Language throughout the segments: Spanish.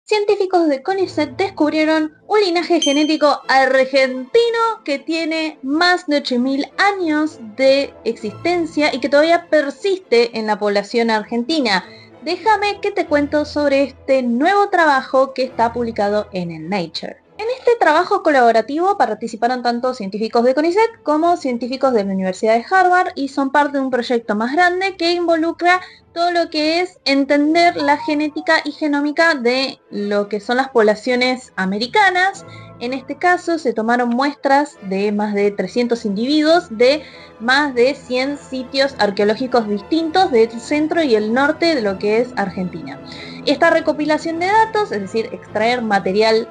científicos de CONICET descubrieron un linaje genético argentino que tiene más de 8000 años de existencia y que todavía persiste en la población argentina. Déjame que te cuento sobre este nuevo trabajo que está publicado en el Nature. En este trabajo colaborativo participaron tanto científicos de CONICET como científicos de la Universidad de Harvard y son parte de un proyecto más grande que involucra todo lo que es entender la genética y genómica de lo que son las poblaciones americanas. En este caso se tomaron muestras de más de 300 individuos de más de 100 sitios arqueológicos distintos del centro y el norte de lo que es Argentina. Esta recopilación de datos, es decir, extraer material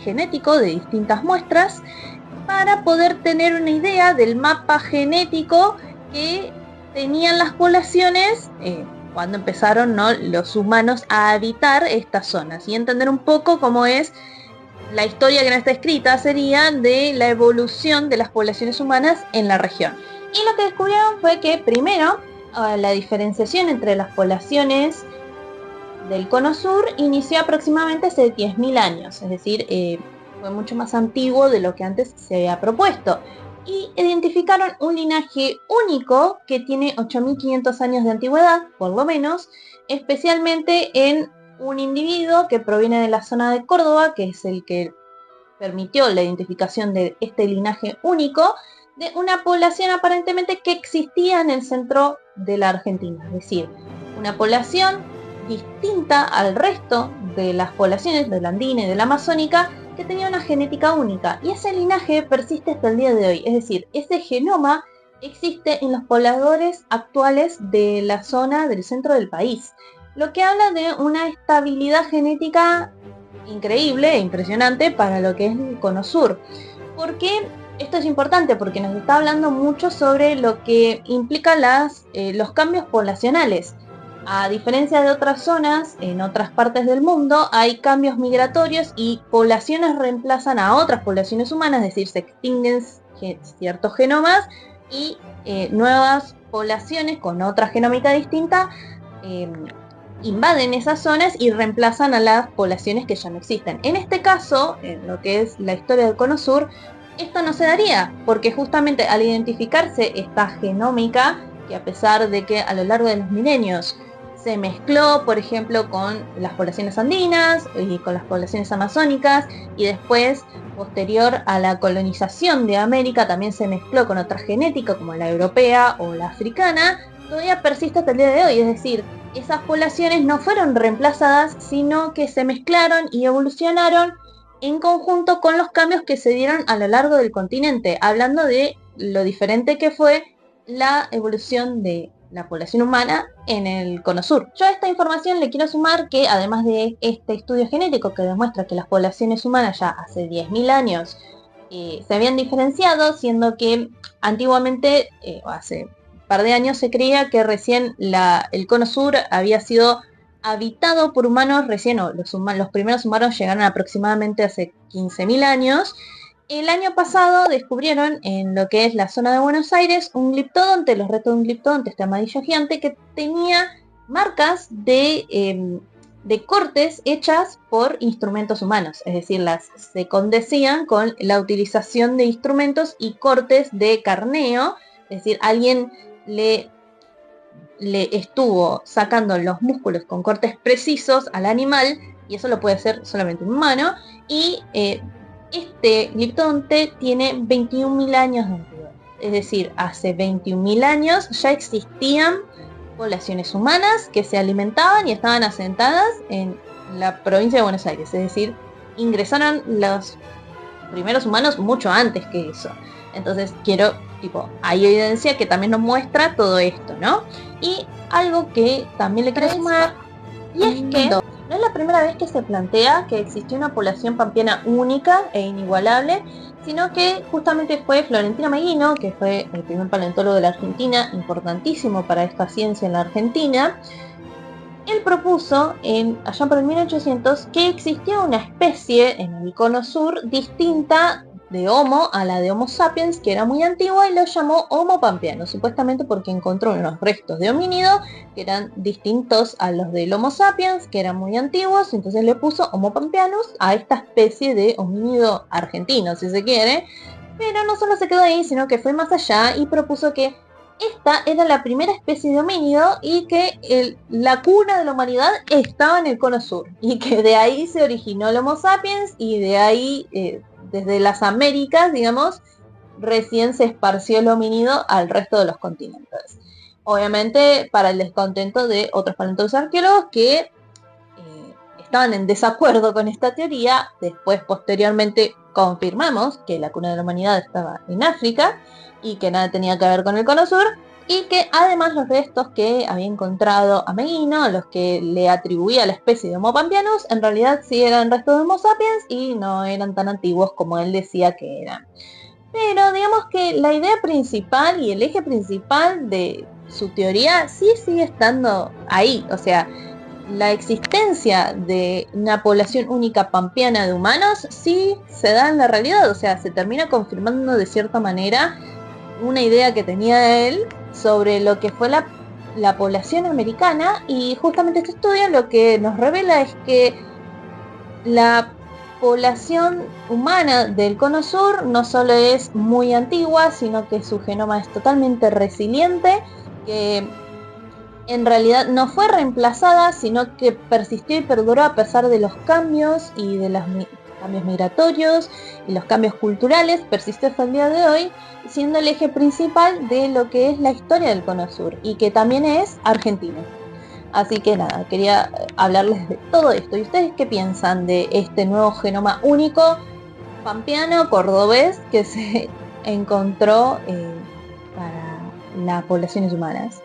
genético de distintas muestras para poder tener una idea del mapa genético que tenían las poblaciones cuando empezaron, ¿no?, los humanos a habitar estas zonas y entender un poco cómo es la historia que no está escrita sería de la evolución de las poblaciones humanas en la región. Y lo que descubrieron fue que primero la diferenciación entre las poblaciones del Cono Sur inició aproximadamente hace 10.000 años, es decir, fue mucho más antiguo de lo que antes se había propuesto. Y identificaron un linaje único que tiene 8.500 años de antigüedad, por lo menos, especialmente en un individuo que proviene de la zona de Córdoba, que es el que permitió la identificación de este linaje único, de una población aparentemente que existía en el centro de la Argentina, es decir, una población distinta al resto de las poblaciones de la andina y de la amazónica que tenía una genética única, y ese linaje persiste hasta el día de hoy, es decir, ese genoma existe en los pobladores actuales de la zona del centro del país, lo que habla de una estabilidad genética increíble e impresionante para lo que es el Cono Sur. ¿Por qué esto es importante? Porque nos está hablando mucho sobre lo que implica los cambios poblacionales. A diferencia de otras zonas, en otras partes del mundo hay cambios migratorios y poblaciones reemplazan a otras poblaciones humanas, es decir, se extinguen ciertos genomas y nuevas poblaciones con otra genómica distinta invaden esas zonas y reemplazan a las poblaciones que ya no existen. En este caso, en lo que es la historia del Cono Sur, esto no se daría, porque justamente al identificarse esta genómica, que a pesar de que a lo largo de los milenios se mezcló, por ejemplo, con las poblaciones andinas y con las poblaciones amazónicas, y después, posterior a la colonización de América, también se mezcló con otra genética como la europea o la africana, todavía persiste hasta el día de hoy, es decir, esas poblaciones no fueron reemplazadas, sino que se mezclaron y evolucionaron en conjunto con los cambios que se dieron a lo largo del continente, hablando de lo diferente que fue la evolución de la población humana en el Cono Sur. Yo a esta información le quiero sumar que, además de este estudio genético que demuestra que las poblaciones humanas ya hace 10.000 años se habían diferenciado, siendo que antiguamente, hace un par de años, se creía que recién el Cono Sur había sido habitado por humanos recién, o los primeros humanos llegaron aproximadamente hace 15.000 años. El año pasado descubrieron en lo que es la zona de Buenos Aires un gliptodonte, los restos de un gliptodonte, este amarillo gigante, que tenía marcas de cortes hechas por instrumentos humanos, es decir, se condecían con la utilización de instrumentos y cortes de carneo, es decir, alguien le estuvo sacando los músculos con cortes precisos al animal, y eso lo puede hacer solamente un humano, y este gliptodonte tiene 21.000 años de antigüedad. Es decir, hace 21.000 años ya existían poblaciones humanas que se alimentaban y estaban asentadas en la provincia de Buenos Aires. Es decir, ingresaron los primeros humanos mucho antes que eso. Entonces hay evidencia que también nos muestra todo esto, ¿no? Y algo que también le quiero sumar, y es que no es la primera vez que se plantea que existió una población pampeana única e inigualable, sino que justamente fue Florentino Meguino, que fue el primer paleontólogo de la Argentina, importantísimo para esta ciencia en la Argentina. Él propuso, allá por el 1800, que existía una especie en el Cono Sur distinta de Homo a la de Homo sapiens, que era muy antigua, y lo llamó Homo pampeano, supuestamente porque encontró unos restos de homínido que eran distintos a los del Homo sapiens, que eran muy antiguos, entonces le puso Homo pampeanus a esta especie de homínido argentino, si se quiere. Pero no solo se quedó ahí, sino que fue más allá y propuso que esta era la primera especie de homínido y que la cuna de la humanidad estaba en el cono sur, y que de ahí se originó el Homo sapiens, y de ahí, desde las Américas, digamos, recién se esparció el homínido al resto de los continentes. Obviamente para el descontento de otros paleontólogos arqueólogos que estaban en desacuerdo con esta teoría. Después, posteriormente, confirmamos que la cuna de la humanidad estaba en África y que nada tenía que ver con el cono sur, y que además los restos que había encontrado Ameghino, los que le atribuía a la especie de Homo pampeanus, en realidad sí eran restos de Homo sapiens y no eran tan antiguos como él decía que eran. Pero digamos que la idea principal y el eje principal de su teoría sí sigue estando ahí. O sea, la existencia de una población única pampeana de humanos sí se da en la realidad. O sea, se termina confirmando de cierta manera una idea que tenía él sobre lo que fue la población americana, y justamente este estudio lo que nos revela es que la población humana del cono sur no solo es muy antigua, sino que su genoma es totalmente resiliente, que en realidad no fue reemplazada, sino que persistió y perduró a pesar de los cambios y de los cambios migratorios y los cambios culturales, persistió hasta el día de hoy, siendo el eje principal de lo que es la historia del cono sur, y que también es Argentina. Así que nada, quería hablarles de todo esto. ¿Y ustedes qué piensan de este nuevo genoma único pampeano cordobés que se encontró para las poblaciones humanas?